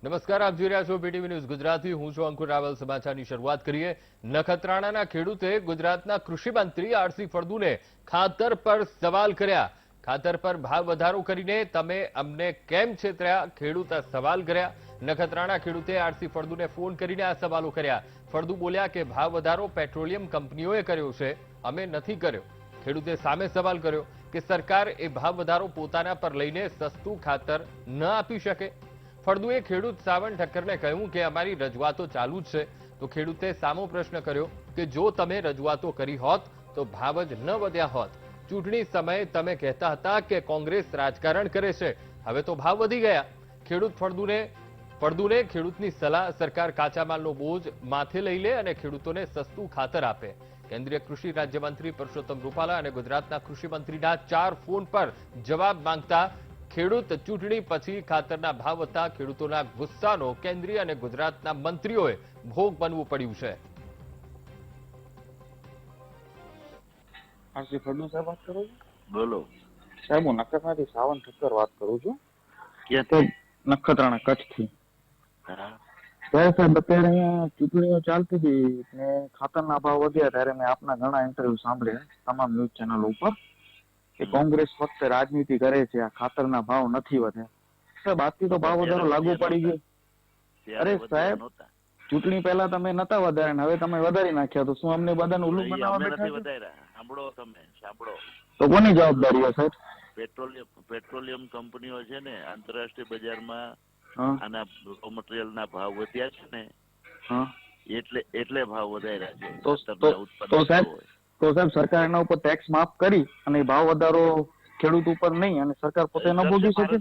નમસ્કાર, આપ જોઈ રહ્યા છો બીટીવી ન્યૂઝ ગુજરાતી. હું છું અંકુર રાવલ. સમાચારની શરૂઆત કરીએ. નખત્રાણાના ખેડૂતે ગુજરાતના કૃષિ મંત્રી આરસી ફળદુને ખાતર પર સવાલ કર્યા. ખાતર પર ભાવ વધારો કરીને તમે અમને કેમ છેતર્યા? ખેડૂતે સવાલ કર્યા. નખત્રાણા ખેડૂતે આરસી ફળદુને ફોન કરીને આ સવાલો કર્યા. ફળદુ બોલ્યા કે ભાવ વધારો પેટ્રોલિયમ કંપનીઓએ કર્યો છે, અમે નથી કર્યો. ખેડૂતે સામે સવાલ કર્યો કે સરકાર એ ભાવ વધારો પોતાના પર લઈને સસ્તું ખાતર ન આપી શકે. ફળદુએ ખેડૂત સાવન ઠક્કરને કહ્યું કે અમારી રજૂઆતો ચાલુ જ છે. તો ખેડૂતે સામો પ્રશ્ન કર્યો કે જો તમે રજૂઆતો કરી હોત તો ભાવ જ ન વધ્યા હોત. ચૂંટણી સમયે તમે કહેતા હતા કે કોંગ્રેસ રાજકારણ કરે છે, હવે તો ભાવ વધી ગયા. ખેડૂત ફળદુને ખેડૂતની સલાહ, સરકાર કાચા માલનો બોજ માથે લઈ લે અને ખેડૂતોને સસ્તું ખાતર આપે. કેન્દ્રીય કૃષિ રાજ્યમંત્રી પરસોત્તમ રૂપાલા અને ગુજરાતના કૃષિ મંત્રીના 4 ફોન પર જવાબ માંગતા ખેડૂત ચૂંટણી પછી ખાતરના ભાવ વધતા ખેડૂતોના ગુસ્સાનો કેન્દ્રીય અને ગુજરાતના મંત્રીઓએ ભોગ બનવું પડ્યું છે. આરસી ફળદુ સાહેબ વાત કરો છો? બોલો સાહેબ, હું નખત્રાણાથી સાવન ઠક્કર વાત કરું છું. ક્યાંથી? નખત્રાણા, કચ્છથી. હા. સાહેબ, અત્યારે અહીંયા ચૂંટણીઓ ચાલતી હતી ને ખાતરના ભાવ વધ્યા ત્યારે મેં આપના ઘણા ઇન્ટરવ્યુ સાંભળ્યા તમામ ન્યૂઝ ચેનલો ઉપર કે કોંગ્રેસ ફક્ત રાજનીતિ કરે છે, આ ખાતરના ભાવ નથી વધ્યા. સાહેબ, આજથી તો ભાવ વધારો લાગુ પડી ગયો. અરે સાહેબ, ચૂંટણી પહેલા તમે નતા વધાર્યા ને હવે તમે વધારી નાખ્યા, તો શું અમને બધાને ઉલ્લુ બનાવવા બેઠા છો? સાંભળો, તમે સાંભળો. તો કોની જવાબદારી છે સાહેબ? પેટ્રોલિયમ કંપનીઓ છે ને, આંતરરાષ્ટ્રીય બજારમાં હા આના રો મટીરિયલ ના ભાવ વધ્યા છે ને, હા, એટલે ભાવ વધાર્યા છે. તો સાહેબ સરકાર એના ઉપર ટેક્સ માફ કરી અને ભાવ વધારો ખેડૂત ઉપર નહીં અને સરકાર પોતે ન ભોગવી શકે?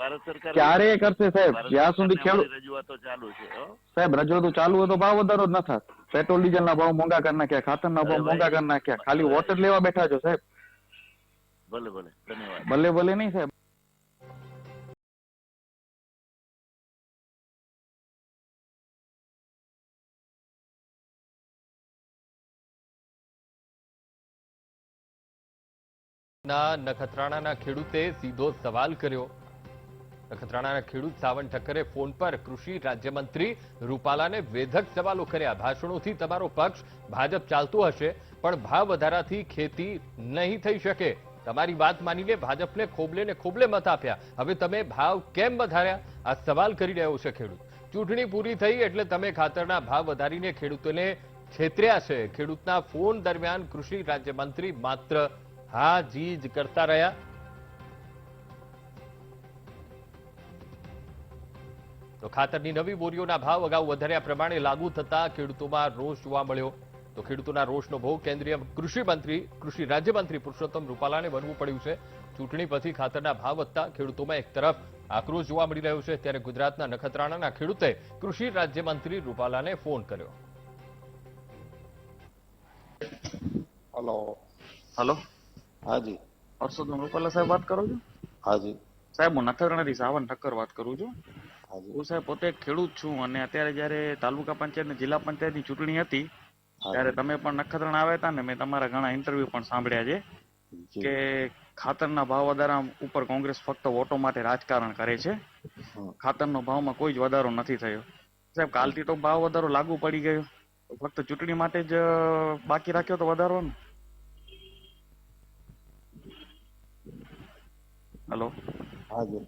ભારત સરકાર ક્યારે કરશે સાહેબ? જ્યાં સુધી ખેડૂત રજૂઆતો ચાલુ છે. સાહેબ, રજૂઆતો ચાલુ હોય તો ભાવ વધારો જ ન થાત. પેટ્રોલ ડીઝલ ના ભાવ મોંઘા કરી નાખ્યા, ખાતરના ભાવ મોંઘા કરી નાખ્યા, ખાલી વોટ જ લેવા બેઠા છો સાહેબ. ભલે ભલે, ધન્યવાદ. ભલે ભલે નહીં સાહેબ. નખત્રાણાના ખેડૂતે સીધો સવાલ કર્યો. નખત્રાણાના ખેડૂત સાવન ઠક્કરે ફોન પર કૃષિ રાજ્યમંત્રી રૂપાલાને વેધક સવાલો કર્યા. ભાષણોથી તમારો પક્ષ ભાજપ ચાલતું હશે, પણ ભાવ વધારાથી ખેતી નહીં થઈ શકે. તમારી વાત માનીને ભાજપને ખોબલે ને ખોબલે મત આપ્યા, હવે તમે ભાવ કેમ વધાર્યા? આ સવાલ કરી રહ્યો છે ખેડૂત. ચૂંટણી પૂરી થઈ એટલે તમે ખાતરના ભાવ વધારીને ખેડૂતોને છેતર્યા છે. ખેડૂતના ફોન દરમિયાન કૃષિ રાજ્યમંત્રી માત્ર હા જી જ કરતા રહ્યા. તો ખાતરની નવી બોરીઓના ભાવ અગાઉ વધાર્યા પ્રમાણે લાગુ થતા ખેડૂતોમાં રોષ જોવા મળ્યો. તો ખેડૂતોના રોષનો ભોગ કેન્દ્રીય કૃષિ રાજ્યમંત્રી પરસોત્તમ રૂપાલાને બનવું પડ્યું છે. ચૂંટણી પછી ખાતરના ભાવ વધતા ખેડૂતોમાં એક તરફ આક્રોશ જોવા મળી રહ્યો છે, ત્યારે ગુજરાતના નખત્રાણાના ખેડૂતે કૃષિ રાજ્યમંત્રી રૂપાલાને ફોન કર્યો. હલો, હાજી. પરસોત્તમ રૂપાલા સાહેબ વાત કરો છો? હાજી. સાહેબ, હું નખત્રાણાથી સાવન ઠક્કર વાત કરું છું. હાજી. હું સાહેબ પોતે ખેડૂત છું અને અત્યારે જયારે તાલુકા પંચાયત ને જિલ્લા પંચાયતની ચૂંટણી હતી ત્યારે તમે પણ નખત્રાણા આવ્યા હતા ને મેં તમારા ઘણા ઇન્ટરવ્યુ પણ સાંભળ્યા છે કે ખાતરના ભાવ વધારા ઉપર કોંગ્રેસ ફક્ત વોટો માટે રાજકારણ કરે છે. ખાતરનો ભાવમાં કોઈ જ વધારો નથી થયો. સાહેબ, કાલથી તો ભાવ વધારો લાગુ પડી ગયો, ફક્ત ચૂંટણી માટે જ બાકી રાખ્યો તો વધારો ને? હલો, હાજી.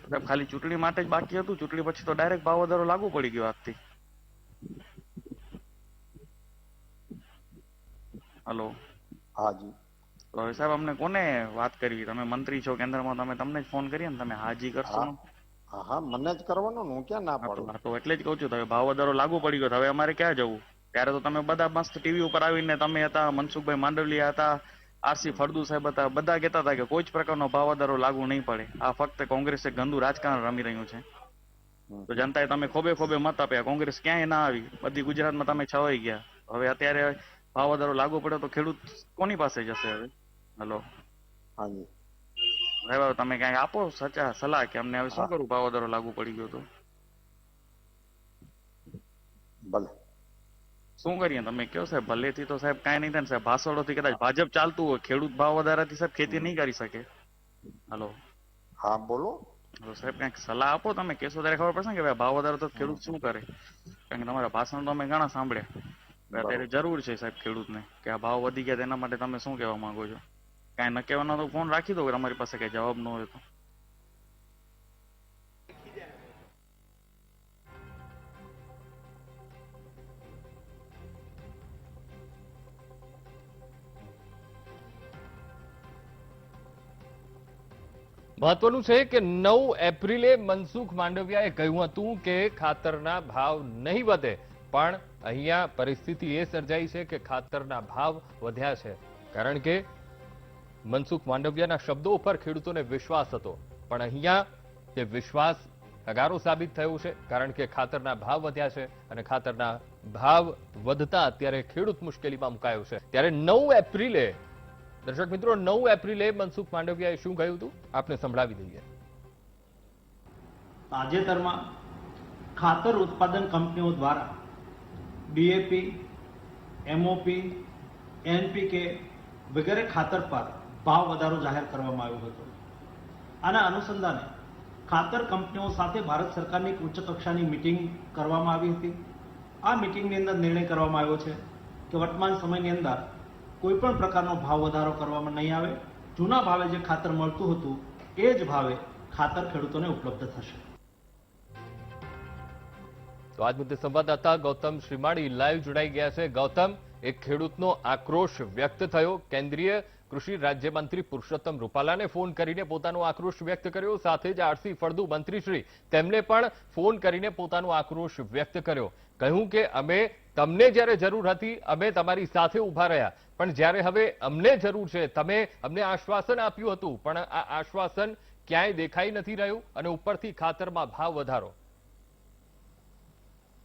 સાહેબ, ખાલી ચૂંટણી માટે જ બાકી હતું, ચૂંટણી પછી તો ડાયરેક્ટ ભાવ વધારો લાગુ પડી ગયો આજથી. હલો, હાજી. તો હવે સાહેબ અમને કોને વાત કરવી? તમે મંત્રી છો કેન્દ્રમાં, તમને જ ફોન કરીએ ને, તમે હાજી કરશો? હા, મને જ કરવાનો ને, હું ક્યાં ના પાડું? તો એટલે જ કહું છું, હવે ભાવ વધારો લાગુ પડી ગયો, હવે અમારે ક્યાં જવું? ત્યારે તો તમે બધા મસ્ત ટીવી ઉપર આવીને તમે હતા, મનસુખભાઈ માંડલિયા હતા, આરસી ફળદુ સાહેબ હતા, બધા કહેતા હતા કે કોઈ જ પ્રકારનો ભાવ વધારો લાગુ નહીં પડે. આ ફક્ત કોંગ્રેસે ગંદુ રાજકારણ રમી રહ્યું છે. તો જનતાએ તમે ખોબે ખોબે મત આપ્યા, કોંગ્રેસ ક્યાંય ના આવી, બધી ગુજરાતમાં તમે છવાઈ ગયા. હવે અત્યારે ભાવ વધારો લાગુ પડ્યો તો ખેડૂત કોની પાસે જશે હવે? હલો, હાજી. સાહેબ, તમે ક્યાંક આપો સચા સલાહ કે અમને હવે શું કરું, ભાવ વધારો લાગુ પડી ગયો તો ભલે શું કરીએ? તમે કહો સાહેબ. ભલેથી તો સાહેબ કાંઈ નહીં થાય ને સાહેબ, ભાષણોથી કદાચ ભાજપ ચાલતું હોય, ખેડૂત ભાવ વધારાથી સાહેબ ખેતી નહીં કરી શકે. હલો, હા, બોલો. તો સાહેબ કંઈક સલાહ આપો, તમે કહેશો ત્યારે ખબર પડશે ને કે ભાઈ ભાવ વધારો તો ખેડૂત શું કરે. કારણ કે તમારા ભાષણ તો અમે ઘણા સાંભળ્યા. અત્યારે જરૂર છે સાહેબ ખેડૂતને કે આ ભાવ વધી ગયા તેના માટે તમે શું કહેવા માંગો છો? કાંઈ ન કહેવાનો તો ફોન રાખી દો, તમારી પાસે કઈ જવાબ ન હોય તો. મહત્વનું છે કે 9 એપ્રિલે મનસુખ માંડવિયાએ કહ્યું હતું કે ખાતરના ભાવ નહીં વધે, પણ અહીંયા પરિસ્થિતિ એ સર્જાઈ છે કે ખાતરના ભાવ વધ્યા છે. કારણ કે મનસુખ માંડવિયાના શબ્દો ઉપર ખેડૂતોને વિશ્વાસ હતો, પણ અહીંયા તે વિશ્વાસ હગારો સાબિત થયો છે. કારણ કે ખાતરના ભાવ વધ્યા છે અને ખાતરના ભાવ વધતા અત્યારે ખેડૂત મુશ્કેલીમાં મુકાયો છે. ત્યારે 9 એપ્રિલે દર્શક મિત્રો 9 એપ્રિલે મનસુખ માંડવિયાએ શું કહ્યું હતું આપને સંભળાવી દઈએ. તાજેતરમાં ખાતર ઉત્પાદન કંપનીઓ દ્વારા ડીએપી, એમઓપી, એનપીકે વગેરે ખાતર પર ભાવ વધારો જાહેર કરવામાં આવ્યો હતો. આના અનુસંધાને ખાતર કંપનીઓ સાથે ભારત સરકારની ઉચ્ચ કક્ષાની મીટિંગ કરવામાં આવી હતી. આ મીટિંગની અંદર નિર્ણય કરવામાં આવ્યો છે કે વર્તમાન સમયની અંદર કોઈ પણ પ્રકારનો ભાવ વધારો કરવામાં નહીં આવે. જૂના ભાવે જે ખાતર મળતું હતું એ જ ભાવે ખાતર ખેડૂતોને ઉપલબ્ધ થશે. તો આજ મુદ્દે સંવાદદાતા ગૌતમ શ્રીમાળી લાઈવ જોડાઈ ગયા છે. ગૌતમ, એક ખેડૂતનો આક્રોશ વ્યક્ત થયો. કેન્દ્રીય કૃષિ રાજ્યમંત્રી પુરુષોત્તમ રૂપાલાને ફોન કરીને પોતાનો આક્રોશ વ્યક્ત કર્યો. સાથે જ આરસી ફળદુ મંત્રીશ્રી તેમને પણ ફોન કરીને પોતાનો આક્રોશ વ્યક્ત કર્યો. કહ્યું કે અમે તમને જ્યારે જરૂર હતી અમે તમારી સાથે ઉભા રહ્યા, પણ જ્યારે હવે અમને જરૂર છે તમે અમને આશ્વાસન આપ્યું હતું, પણ આ આશ્વાસન ક્યાંય દેખાઈ નથી રહ્યું અને ઉપરથી ખાતરમાં ભાવ વધારો.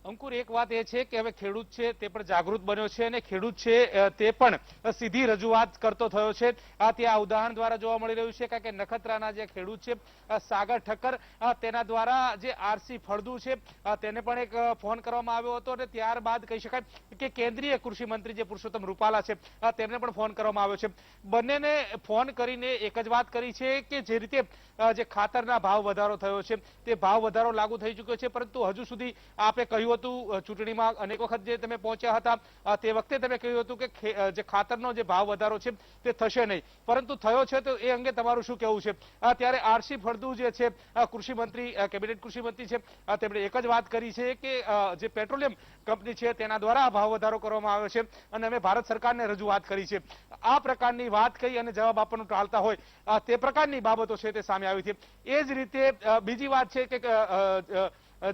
અંકુર, એક વાત એ છે કે હવે ખેડૂત છે તે પણ જાગૃત બન્યો છે અને ખેડૂત છે તે પણ સીધી રજૂઆત કરતો થયો છે. ત્યાં ઉદાહરણ દ્વારા જોવા મળી રહ્યું છે કે નખત્રાના જે ખેડૂત છે સાગર ઠક્કર, તેના દ્વારા જે આરસી ફળદુ છે તેને પણ એક ફોન કરવામાં આવ્યો હતો અને ત્યારબાદ કહી શકાય કે કેન્દ્રીય કૃષિ મંત્રી જે પુરુષોત્તમ રૂપાલા છે તેમને પણ ફોન કરવામાં આવ્યો છે. બંનેને ફોન કરીને એક જ વાત કરી છે કે જે રીતે જે ખાતરના ભાવ વધારો થયો છે તે ભાવ વધારો લાગુ થઈ ચૂક્યો છે, પરંતુ હજુ સુધી આપે કહ્યું હતું ચૂંટણીમાં અનેક વખત જે તમે પહોંચ્યા હતા તે વખતે તમે કહ્યું હતું કે જે ખાતરનો જે ભાવ વધારો છે તે થશે નહીં, પરંતુ થયો છે. તો એ અંગે તમારું શું કહેવું છે? ત્યારે આરસી ફળદુ જે છે કૃષિ મંત્રી, કેબિનેટ કૃષિ મંત્રી છે, તેમણે એક જ વાત કરી છે કે જે પેટ્રોલિયમ કંપની છે તેના દ્વારા ભાવ વધારો કરવામાં આવ્યો છે અને અમે ભારત સરકારને રજૂઆત કરી છે. આ પ્રકારની વાત કહી અને જવાબ આપવાનું ટાળતા હોય તે પ્રકારની બાબતો છે તે સામે આવી છે. એ જ રીતે બીજી વાત છે કે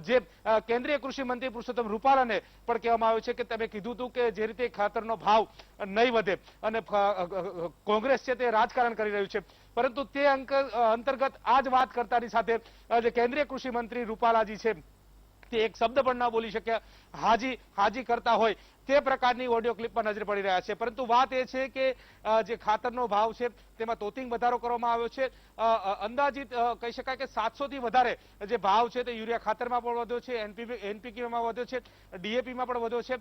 જે કેન્દ્રીય કૃષિ મંત્રી પુરુષોત્તમ રૂપાલાને પણ કહેવામાં આવ્યું છે કે તમે કીધું હતું કે જે રીતે ખાતરનો ભાવ નહીં વધે અને કોંગ્રેસ છે તે રાજકારણ કરી રહ્યું છે, પરંતુ તે અંતર્ગત આ જ વાત કરતાની સાથે જે કેન્દ્રીય કૃષિ મંત્રી રૂપાલાજી છે તે એક શબ્દ પણ ન બોલી શક્યા. હાજી કરતા હોય તે પ્રકારની ઓડિયો ક્લિપમાં નજર પડી રહ્યા છે. પરંતુ વાત એ છે કે જે ખાતરનો ભાવ છે તેમાં તોતિંગ વધારો કરવામાં આવ્યો છે. અંદાજિત કહી શકાય કે 700 થી વધારે જે ભાવ છે તે યુરિયા ખાતરમાં પણ વધ્યો છે, એનપીકેમાં વધ્યો છે, ડીએપીમાં પણ વધ્યો છે.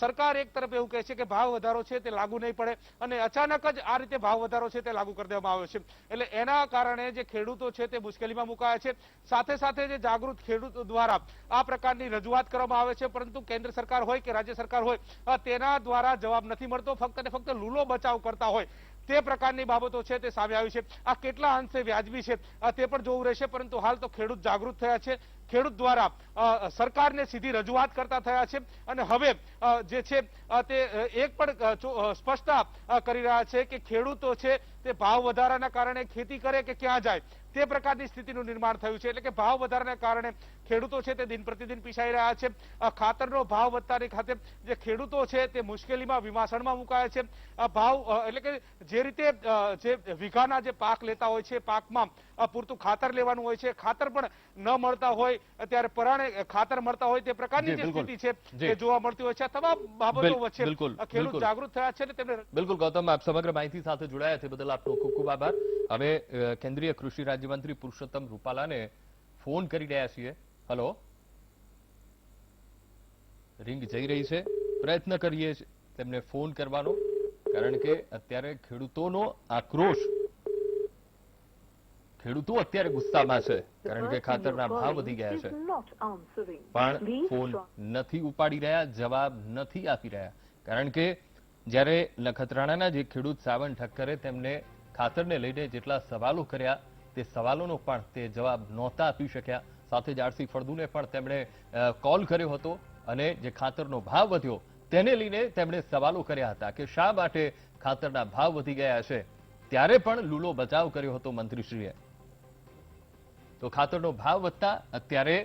સરકાર એક તરફ એવું કહે છે કે ભાવ વધારો છે તે લાગુ નહીં પડે અને અચાનક જ આ રીતે ભાવ વધારો છે તે લાગુ કરી દેવામાં આવ્યો છે. એટલે એના કારણે જે ખેડૂતો છે તે મુશ્કેલીમાં મુકાયા છે. સાથે સાથે જે જાગૃત ખેડૂતો દ્વારા આ પ્રકારની રજૂઆત કરવામાં આવે છે, પરંતુ કેન્દ્ર સરકાર હોય કે રાજ્ય સરકાર હોય તેના દ્વારા જવાબ નથી મળતો. ફક્ત ને ફક્ત લૂલો બચાવ કરતા હોય તે પ્રકારની બાબતો છે તે સામે આવી છે. આ કેટલા અંશે વ્યાજબી છે તે પણ જોવું રહેશે, પરંતુ હાલ તો ખેડૂત જાગૃત થયા છે. ખેડૂત દ્વારા સરકારને સીધી રજૂઆત કરતા થયા છે અને હવે જે છે તે એક પણ સ્પષ્ટતા કરી રહ્યા છે કે ખેડૂતો છે તે ભાવ વધારાના કારણે ખેતી કરે કે ક્યાં જાય તે પ્રકારની સ્થિતિનું નિર્માણ થયું છે. એટલે કે ભાવ વધારાના કારણે ખેડૂતો છે તે દિન પ્રતિદિન પીસાઈ રહ્યા છે. ખાતરનો ભાવ વધતાની ખાતે જે ખેડૂતો છે તે મુશ્કેલીમાં વિમાસણમાં મુકાયા છે. ભાવ એટલે કે જે રીતે જે વીઘાના જે પાક લેતા હોય છે પાકમાં પૂરતું ખાતર લેવાનું હોય છે, ખાતર પણ ન મળતા હોય ત્યારે પરાણે ખાતર મળતા હોય તે પ્રકારની જે સ્થિતિ છે તે જોવા મળતી હોય છે. આ તમામ બાબતો વચ્ચે ખેડૂત જાગૃત થયા છે. બિલકુલ ગૌતમ, આપ સમગ્ર માહિતી સાથે જોડાયા છે બદલ આપનો ખૂબ ખૂબ આભાર. હવે કેન્દ્રીય કૃષિ રાજ્યમંત્રી પુરુષોત્તમ રૂપાલાને ફોન કરી રહ્યા છીએ. હેલો, રિંગ જઈ રહી છે, પ્રયત્ન કરીએ તેમને ફોન કરવાનો, કારણ કે અત્યારે ખેડૂતોનો આક્રોશ ખેડૂતો અત્યારે ગુસ્સામાં છે કારણ કે ખાતરના ભાવ વધી ગયા છે પણ ફોન નથી ઉપાડી રહ્યા, જવાબ નથી આપી રહ્યા. કારણ કે જ્યારે નખત્રાણાના જે ખેડૂત સાવન ઠક્કરે તેમને ખાતરને લઈને જેટલા સવાલો કર્યા તે સવાલોનો પણ તે જવાબ નહોતા આપી શક્યા. સાથે જ આરસી ફળદુને પણ તેમણે કોલ કર્યો હતો અને જે ખાતરનો ભાવ વધ્યો તેને લઈને તેમણે સવાલો કર્યા હતા કે શા માટે ખાતરના ભાવ વધી ગયા છે. ત્યારે પણ લૂલો બચાવ કર્યો હતો મંત્રીશ્રીએ. તો ખાતરનો ભાવ વધતા અત્યારે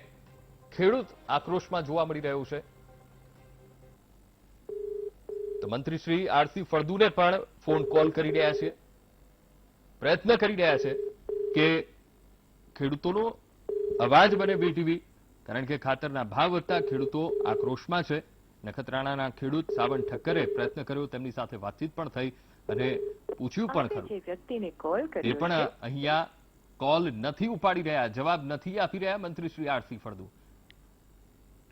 ખેડૂત આક્રોશમાં જોવા મળી રહ્યો છે. તો મંત્રીશ્રી આરસી ફળદુને પણ ફોન કોલ કરી રહ્યા છે, પ્રયત્ન કરી રહ્યા છે કે ખેડૂતોનો અવાજ બને વીટીવી. કારણ કે ખાતરના ભાવ વધતા ખેડૂતો આક્રોશમાં છે. નખત્રાણાના ખેડૂત સાવન ઠક્કરે પ્રયત્ન કર્યો, તેમની સાથે વાતચીત પણ થઈ અને પૂછ્યું પણ ખરું. એ પણ અહીંયા કોલ નથી ઉપાડી રહ્યા, જવાબ નથી આપી રહ્યા મંત્રી શ્રી આરસી ફળદુ.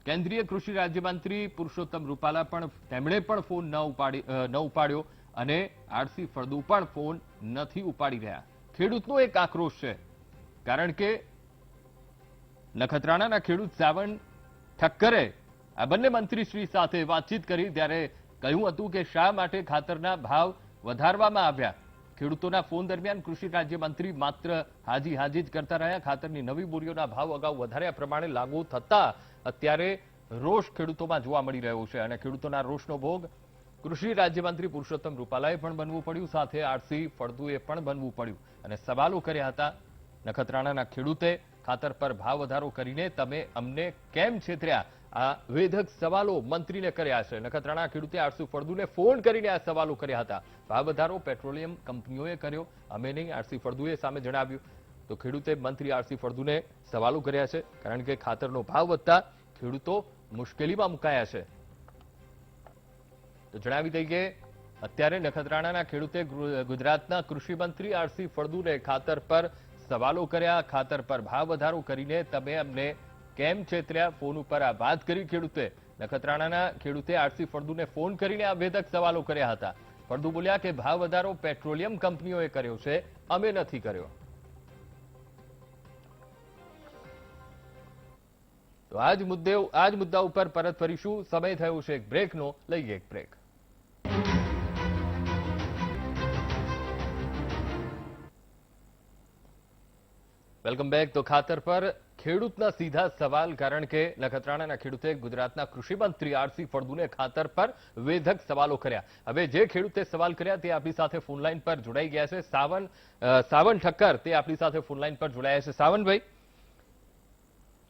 કેન્દ્રીય કૃષિ રાજ્યમંત્રી પુરુષોત્તમ રૂપાલા પણ તેમણે પણ ફોન ન ઉપાડ્યો અને આરસી ફળદુ પણ ફોન નથી ઉપાડી રહ્યા. ખેડૂતનો એક આક્રોશ છે કારણ કે નખત્રાણાના ખેડૂત સાવન ઠક્કરે આ બંને મંત્રીશ્રી સાથે વાતચીત કરી ત્યારે કહ્યું હતું કે શા માટે ખાતરના ભાવ વધારવામાં આવ્યા. ખેડૂતોના ફોન દરમિયાન કૃષિ રાજ્યમંત્રી માત્ર હાજી હાજી જ કરતા રહ્યા. ખાતરની નવી બોરીઓના ભાવ અગાઉ વધાર્યા પ્રમાણે લાગુ થતા અત્યારે રોષ ખેડૂતોમાં જોવા મળી રહ્યો છે અને ખેડૂતોના રોષનો ભોગ કૃષિ રાજ્યમંત્રી પુરુષોત્તમ રૂપાલાએ પણ બનવું પડ્યું, સાથે આરસી ફળદુએ પણ બનવું પડ્યું અને સવાલો કર્યા હતા. નખત્રાણાના ખેડૂતે ખાતર પર ભાવ વધારો કરીને તમે અમને કેમ છેતર્યા, આ વેધક સવાલો મંત્રીને કર્યા છે. નખત્રાણા ખેડૂતે આરસી ફળદુને ફોન કરીને આ સવાલો કર્યા હતા. ભાવ વધારો પેટ્રોલિયમ કંપનીઓએ કર્યો, અમે નહીં, આરસી ફળદુએ સામે જણાવ્યું. તો ખેડૂતે મંત્રી આરસી ફળદુને સવાલો કર્યા છે કારણ કે ખાતરનો ભાવ વધતા ખેડૂતો મુશ્કેલીમાં મુકાયા છે. તો જણાવી દઈએ અત્યારે નખત્રાણાના ખેડૂતે ગુજરાતના કૃષિ મંત્રી આરસી ફળદુને ખાતર પર સવાલો કર્યા. ખાતર પર ભાવ વધારો કરીને તમે અમને કેમ છેતર્યા, ફોન ઉપર આ વાત કરી ખેડૂતે. નખત્રાણાના ખેડૂતે આરસી ફળદુને ફોન કરીને આ વેધક સવાલો કર્યા હતા. ફળદુ બોલ્યા કે ભાવ વધારો પેટ્રોલિયમ કંપનીઓએ કર્યો છે, અમે નથી કર્યો. તો આ જ મુદ્દા ઉપર પરત ફરીશું. સમય થયો છે એક બ્રેકનો, લઈએ એક બ્રેક. Welcome back. તો ખાતર પર ખેડૂતના સીધા સવાલ, કારણ કે નખત્રાણાના ખેડૂતે ગુજરાતના કૃષિ મંત્રી આરસી ફળદુને ખાતર પર વેધક સવાલો કર્યા. હવે જે ખેડૂતે સવાલ કર્યા તે આપણી સાથે ફોનલાઈન પર જોડાઈ ગયા છે. સાવન ઠક્કર તે આપણી સાથે ફોનલાઈન પર જોડાયા છે. સાવનભાઈ,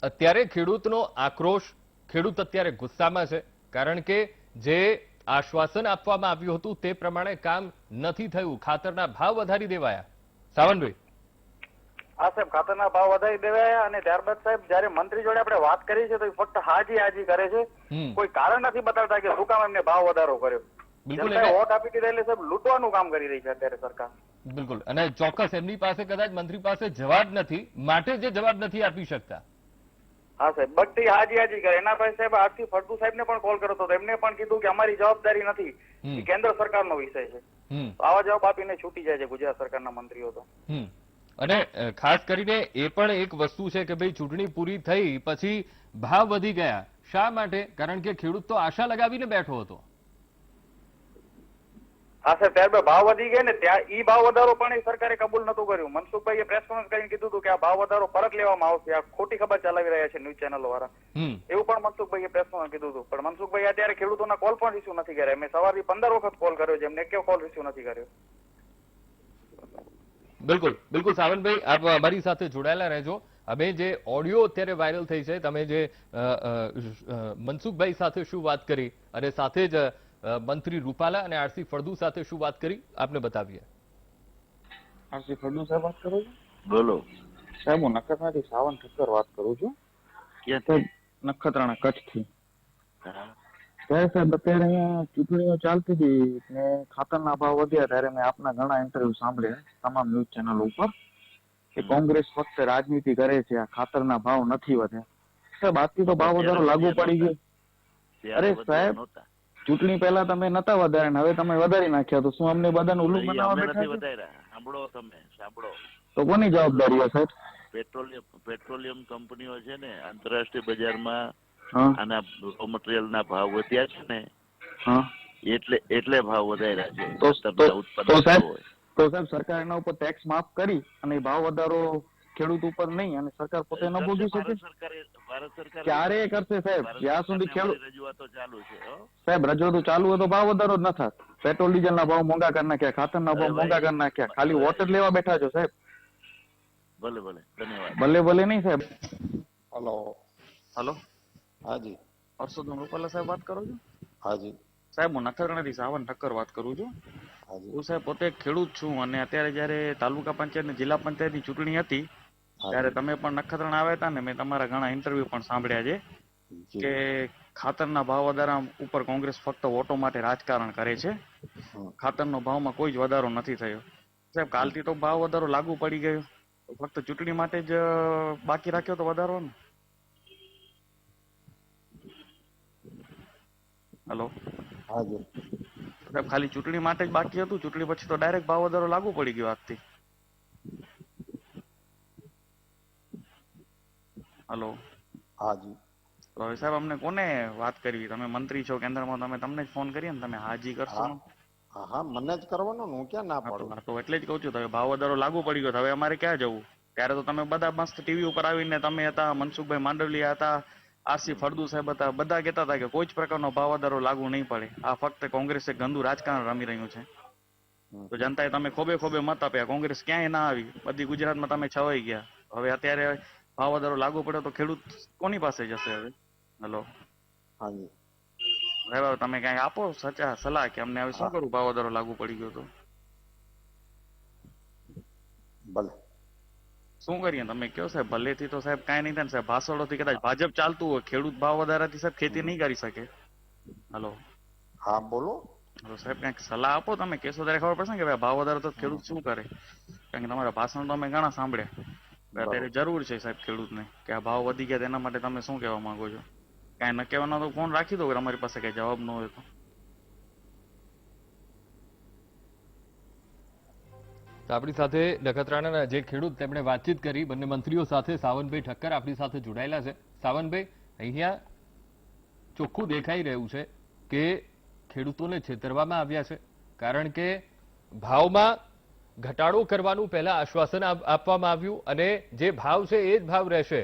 અત્યારે ખેડૂતનો આક્રોશ, ખેડૂત અત્યારે ગુસ્સામાં છે કારણ કે જે આશ્વાસન આપવામાં આવ્યું હતું તે પ્રમાણે કામ નથી થયું, ખાતરના ભાવ વધારી દેવાયા. સાવનભાઈ, હા સાહેબ, ખાતરના ભાવ વધારી દેવાયા અને ત્યારબાદ સાહેબ જયારે મંત્રી જોડે આપણે વાત કરી છે તો એ ફક્ત હાજી હાજી કરે છે, કોઈ કારણ નથી બતાવતા કે શું કામ એમને ભાવ વધારો કર્યો. બિલકુલ વોટ આપી દીધા એટલે સાહેબ લૂંટવાનું કામ કરી રહી છે અત્યારે સરકાર. બિલકુલ, અને ચોક્કસ એમની પાસે કદાચ મંત્રી પાસે જવાબ નથી માટે જે જવાબ નથી આપી શકતા. હા સાહેબ, બધી હાજી હાજી કરે. એના પાસે સાહેબ આરસી ફળદુ સાહેબ ને પણ કોલ કર્યો હતો, એમને પણ કીધું કે અમારી જવાબદારી નથી, એ કેન્દ્ર સરકારનો વિષય છે. આવા જવાબ આપીને છૂટી જાય છે ગુજરાત સરકારના મંત્રીઓ તો. અને ખાસ કરીને એ પણ એક વસ્તુ છે કે ભાઈ ચૂંટણી પૂરી થઈ પછી ભાવ વધી ગયા. શા માટે? કારણ કે ખેડૂત તો આશા લગાવીને બેઠો હતો. હા સાહેબ, ત્યારબાદ ભાવ વધી ગયા ને ત્યાં ઈ ભાવ વધારો પણ એ સરકારે કબૂલ નતું કર્યું. મનસુખભાઈએ પ્રેસ કોન્ફરન્સ કરીને કીધું હતું કે આ ભાવ વધારો પરત લેવામાં આવશે, આ ખોટી ખબર ચલાવી રહ્યા છે ન્યૂઝ ચેનલો વાળા, એવું પણ મનસુખભાઈએ પ્રેસ કોન્ફરન્સ કીધું હતું. પણ મનસુખભાઈ અત્યારે ખેડૂતોના કોલ પણ રિસીવ નથી કર્યા. મેં સવારથી 15 વખત કોલ કર્યો છે, એમને એક કોલ રિસીવ નથી કર્યો. બિલકુલ બિલકુલ સાવનભાઈ, આપ અમારી સાથે જોડાયેલા રહેજો. અમે જે ઓડિયો અત્યારે વાયરલ થઈ છે, તમે જે મનસુખભાઈ સાથે શું વાત કરી અને સાથે જ મંત્રી રૂપાલા અને આરસી ફળદુ સાથે શું વાત કરી આપને બતાવીએ. આરસી ફળદુ સાહેબ વાત કરો છો? બોલો. સાહેબ, હું નખત્રાણાથી સાવન ઠક્કર વાત કરું છું. ક્યાંથી? નખત્રાણા, કચ્છથી. હા. સાહેબ, અત્યારે અહીંયા ચૂંટણીઓ ચાલતી હતી ને ખાતરના ભાવ વધ્યા ત્યારે મેં આપના ઘણા ઇન્ટરવ્યુ સાંભળ્યા તમામ ન્યૂઝ ચેનલ ઉપર કે કોંગ્રેસ ફક્ત રાજનીતિ કરે છે, આ ખાતરના ભાવ નથી વધ્યા. સાહેબ, આજથી તો ભાવ વધારો લાગુ પડી ગયો. અરે સાહેબ, ચૂંટણી પહેલા તમે નતા વધાર્યા ને હવે તમે વધારી નાખ્યા, તો શું અમને બધાને ઉલ્લુ બનાવવા બેઠા છો? સાંભળો તમે સાંભળો. તો કોની જવાબદારી છે સાહેબ? પેટ્રોલિયમ કંપનીઓ છે ને આંતરરાષ્ટ્રીય બજારમાં હા આના રો મટીરિયલ ના ભાવ વધ્યા છે ને હા એટલે ભાવ વધાર્યા છે. તો તમને તો ઉત્પાદન સાહેબ થતું હોય. તો સાહેબ સરકાર એના ઉપર ટેક્સ માફ કરી અને એ ભાવ વધારો ખેડૂત ઉપર નહીં અને સરકાર પોતે ન ભોગવી શકે? ભારત સરકાર ક્યારે કરશે સાહેબ? જ્યાં સુધી ખેડૂત રજૂઆતો ચાલુ છે હો. સાહેબ રજૂઆતો ચાલુ હોય તો ભાવ વધારો જ ન થાત. પેટ્રોલ ડીઝલ ના ભાવ મોંઘા કરી નાખ્યા, ખાતરના ભાવ મોંઘા કરી નાખ્યા, ખાલી વોટ જ લેવા બેઠા છો સાહેબ. ભલે ભલે ધન્યવાદ. ભલે ભલે નહીં સાહેબ. હલો. હલો, હાજી. પરસોત્તમ રૂપાલા સાહેબ વાત કરો છો? હાજી. સાહેબ હું નખત્રાણાથી સાવન ઠક્કર વાત કરું છું. હાજી. હું સાહેબ પોતે એક ખેડૂત છું અને અત્યારે જયારે તાલુકા પંચાયત ને જિલ્લા પંચાયતની ચૂંટણી હતી ત્યારે તમે પણ નખત્રાણા આવ્યા હતા ને મેં તમારા ઘણા ઇન્ટરવ્યુ પણ સાંભળ્યા છે જી. કે ખાતરના ભાવ વધારા ઉપર કોંગ્રેસ ફક્ત વોટો માટે રાજકારણ કરે છે. ખાતરનો ભાવમાં કોઈ જ વધારો નથી થયો. સાહેબ કાલથી તો ભાવ વધારો લાગુ પડી ગયો, ફક્ત ચૂંટણી માટે જ બાકી રાખ્યો તો વધારો ને? હલો હાજી. સાહેબ ખાલી ચૂંટણી માટે જ બાકી હતું, ચૂંટણી પછી તો ડાયરેક્ટ ભાવ વધારો લાગુ પડી ગયો આજથી. હલો હાજી. તો હવે સાહેબ અમને કોને વાત કરવી? તમે મંત્રી છો કેન્દ્રમાં, તમને જ ફોન કરીએ ને, તમે હાજી કરશો ને? હા હા મને જ કરવાનો ને, હું ક્યાં ના હા પાડું. તો એટલે જ કહું છું, હવે ભાવ વધારો લાગુ પડી ગયો તો હવે અમારે ક્યાં જવું? ત્યારે તો તમે બધા મસ્ત ટીવી ઉપર આવીને તમે હતા, મનસુખભાઈ માંડલિયા હતા, આરસી ફળદુ સાહેબ હતા, બધા કહેતા હતા કે કોઈ જ પ્રકારનો ભાવ વધારો લાગુ નહીં પડે. આ ફક્ત કોંગ્રેસ એક ગંદુ રાજકારણ રમી રહ્યું છે. તો જનતાએ તમે ખોબે ખોબે મત આપ્યા, કોંગ્રેસ ક્યાંય ના આવી, બધી ગુજરાતમાં તમે છવાઈ ગયા. હવે અત્યારે ભાવ વધારો લાગુ પડ્યો તો ખેડૂત કોની પાસે જશે હવે? હલો હાજી. હવે તમે કઈ આપો સચા સલાહ કે અમને હવે શું કરું, ભાવ વધારો લાગુ પડી ગયો તો ભલે. શું કરીએ? તમે કહો સાહેબ. ભલેથી તો સાહેબ કાંઈ નહીં થાય ને સાહેબ, ભાષણોથી કદાચ ભાજપ ચાલતું હોય, ખેડૂત ભાવ વધારાથી સાહેબ ખેતી નહીં કરી શકે. હલો હા બોલો. તો સાહેબ કંઈક સલાહ આપો. તમે કહેશો ત્યારે ખબર પડશે ને કે ભાઈ ભાવ વધારો તો ખેડૂત શું કરે. કારણ કે તમારા ભાષણ તો અમે ઘણા સાંભળ્યા. અત્યારે જરૂર છે સાહેબ ખેડૂતને કે આ ભાવ વધી ગયા તેના માટે તમે શું કહેવા માંગો છો? કાંઈ ન કહેવાનો તો ફોન રાખી દો, અમારી પાસે કઈ જવાબ ન હોય તો. તો આપણી સાથે નખત્રાણાના જે ખેડૂત તેમણે વાતચીત કરી બંને મંત્રીઓ સાથે. સાવનભાઈ ઠક્કર આપણી સાથે જોડાયેલા છે. સાવનભાઈ, અહીંયા ચોખ્ખું દેખાઈ રહ્યું છે કે ખેડૂતોને છેતરવામાં આવ્યા છે, કારણ કે ભાવમાં ઘટાડો કરવાનું પહેલા આશ્વાસન આપવામાં આવ્યું અને જે ભાવ છે એ જ ભાવ રહેશે,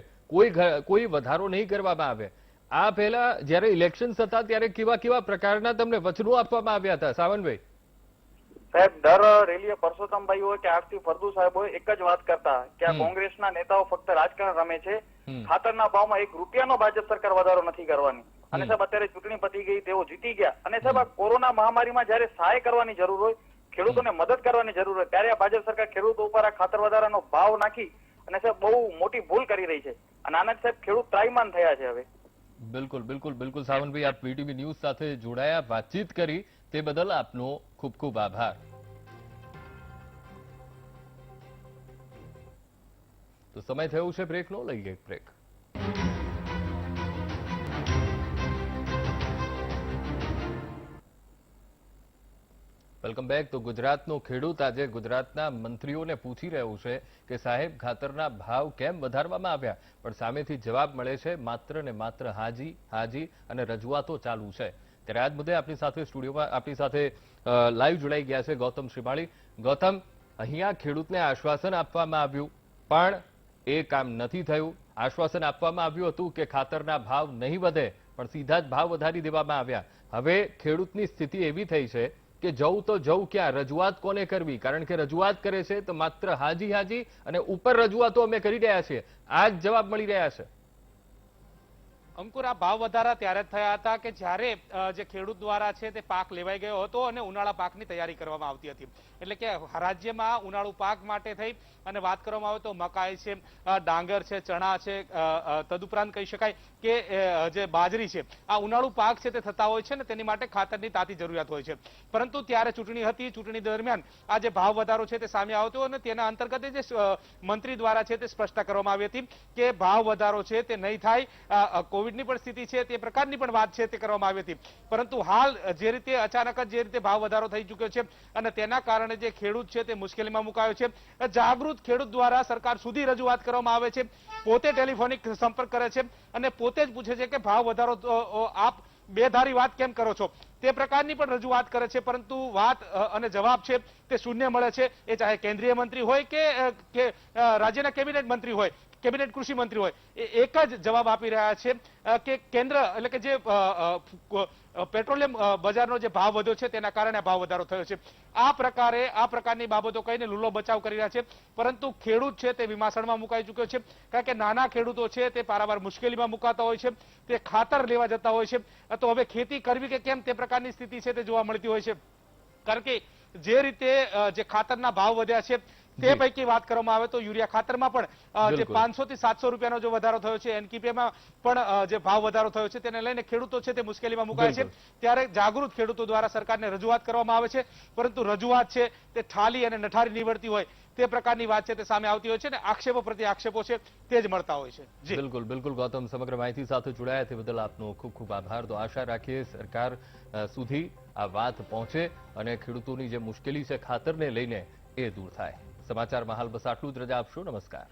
કોઈ વધારો નહીં કરવામાં આવે. આ પહેલા જયારે ઇલેક્શન હતા ત્યારે કેવા કેવા પ્રકારના તમને વચનો આપવામાં આવ્યા હતા સાવનભાઈ? સાહેબ દર રેલીએ પરસોત્તમભાઈ હોય કે આરસી ફળદુ સાહેબ હોય એક જ વાત કરતા કે આ કોંગ્રેસના નેતાઓ ફક્ત રાજકારણ રમે છે. ખાતરના ભાવમાં ₹1 ભાજપ સરકાર વધારો નથી કરવાની. અને સાહેબ અત્યારે ચૂંટણી પતી ગઈ, તેઓ જીતી ગયા અને સાહેબ આ કોરોના મહામારીમાં જયારે સહાય કરવાની જરૂર હોય, ખેડૂતોને મદદ કરવાની જરૂર હોય, ત્યારે આ ભાજપ સરકાર ખેડૂતો ઉપર આ ખાતર વધારાનો ભાવ નાખી અને સાહેબ બહુ મોટી ભૂલ કરી રહી છે અને આના સાહેબ ખેડૂત ત્રાહિમામ થયા છે હવે. બિલકુલ બિલકુલ બિલકુલ સાવનભાઈ, આપ વીટીવી ન્યૂઝ સાથે જોડાયા, વાતચીત કરી તે બદલ આપનો ખૂબ ખૂબ આભાર. તો સમય થયો છે બ્રેકનો, લઈએ એક બ્રેક. Welcome back. તો ગુજરાતનો ખેડૂત આજે ગુજરાતના મંત્રીઓને પૂછી રહ્યું છે કે સાહેબ ખાતરના ભાવ કેમ વધારવામાં આવ્યા, પણ સામેથી જવાબ મળે છે માત્ર ને માત્ર હાજી હાજી અને રજૂઆતો ચાલુ છે. ત્યારે આજ મુદ્દે આપણી સાથે સ્ટુડિયોમાં આપણી સાથે લાઈવ જોડાઈ ગયા છે ગૌતમ શ્રીમાળી. ગૌતમ, અહીંયા ખેડૂતને આશ્વાસન આપવામાં આવ્યું પણ એ કામ નથી થયું. આશ્વાસન આપવામાં આવ્યું હતું કે ખાતરના ભાવ નહીં વધે, પણ સીધા જ ભાવ વધારી દેવામાં આવ્યા. હવે ખેડૂતની સ્થિતિ એવી થઈ છે કે જવું તો જવું ક્યાં, રજૂઆત કોને કરવી? કારણ કે રજૂઆત કરે છે તો માત્ર હાજી હાજી અને ઉપર રજૂઆતો અમે કરી રહ્યા છીએ, આ જ જવાબ મળી રહ્યા છે. અંકુર, આ ભાવ વધારા ત્યારે જ થયા હતા કે જ્યારે જે ખેડૂત દ્વારા છે તે પાક લેવાઈ ગયો હતો અને ઉનાળા પાકની તૈયારી કરવામાં આવતી હતી. એટલે કે રાજ્યમાં ઉનાળુ પાક માટે થઈ અને વાત કરવામાં આવે તો મકાઈ છે, ડાંગર છે, ચણા છે, તદુપરાંત કહી શકાય કે જે બાજરી છે, આ ઉનાળુ પાક છે તે થતા હોય છે ને તેની માટે ખાતરની તાતી જરૂરિયાત હોય છે. પરંતુ ત્યારે ચૂંટણી હતી, ચૂંટણી દરમિયાન આ જે ભાવ વધારો છે તે સામે આવતો અને તેના અંતર્ગત જે મંત્રી દ્વારા છે તે સ્પષ્ટતા કરવામાં આવી હતી કે ભાવ વધારો છે તે નહીં થાય. કોવિડની પણ સ્થિતિ છે તે પ્રકારની પણ વાત છે તે કરવામાં આવી હતી. પરંતુ હાલ જે રીતે અચાનક જ જે રીતે ભાવ વધારો થઈ ચૂક્યો છે અને તેના કારણે જે ખેડૂત છે તે મુશ્કેલીમાં મુકાયો છે. જાગૃત ખેડૂત દ્વારા સરકાર સુધી રજૂઆત કરવામાં આવે છે, પોતે ટેલિફોનિક સંપર્ક કરે છે અને પોતે જ પૂછે છે કે ભાવ વધારો આપ બેધારી વાત કેમ કરો છો, તે પ્રકારની પણ રજૂઆત કરે છે. પરંતુ વાત અને જવાબ છે તે શૂન્ય મળે છે. એ ચાહે કેન્દ્રીય મંત્રી હોય કે રાજ્યના કેબિનેટ મંત્રી હોય, કેબિનેટ કૃષિ મંત્રી હોય, એ એક જ જવાબ આપી રહ્યા છે કે કેન્દ્ર એટલે કે જે પેટ્રોલિયમ બજારનો જે ભાવ વધ્યો છે તેના કારણે ભાવ વધારો થયો છે. આ પ્રકારની બાબતો કહીને લૂલો બચાવ કરી રહ્યા છે. પરંતુ ખેડૂત છે તે વિમાસણમાં મુકાઈ ચૂક્યો છે, કારણ કે નાના ખેડૂતો છે તે પારાવાર મુશ્કેલીમાં મુકાતા હોય છે, તે ખાતર લેવા જતા હોય છે. તો હવે ખેતી કરવી કે કેમ તે પ્રકારની સ્થિતિ છે તે જોવા મળતી હોય છે. કારણ કે જે રીતે જે ખાતરના ભાવ વધ્યા છે તે પૈકી વાત કરવામાં આવે તો યુરિયા ખાતરમાં પણ જે 500 થી 700 રૂપિયાનો જો વધારો થયો છે, એનપીકેમાં પણ જે ભાવ વધારો થયો છે તેને લઈને ખેડૂતો છે તે મુશ્કેલીમાં મુકાય છે. ત્યારે જાગૃત ખેડૂતો દ્વારા સરકારને રજૂઆત કરવામાં આવે છે, પરંતુ રજૂઆત છે તે ઠાલી અને નઠારી નીવડતી હોય તે પ્રકારની વાત છે તે સામે આવતી હોય છે અને આક્ષેપો પ્રત્યે આક્ષેપો છે તે જ મળતા હોય છે. બિલકુલ બિલકુલ ગૌતમ, સમગ્ર માહિતી સાથે જોડાયા તે બદલ આપનો ખૂબ ખૂબ આભાર. તો આશા રાખીએ સરકાર સુધી આ વાત પહોંચે અને ખેડૂતોની જે મુશ્કેલી છે ખાતરને લઈને એ દૂર થાય. સમાચારમાં હાલ બસ આટલું જ. રજા આપશો. નમસ્કાર.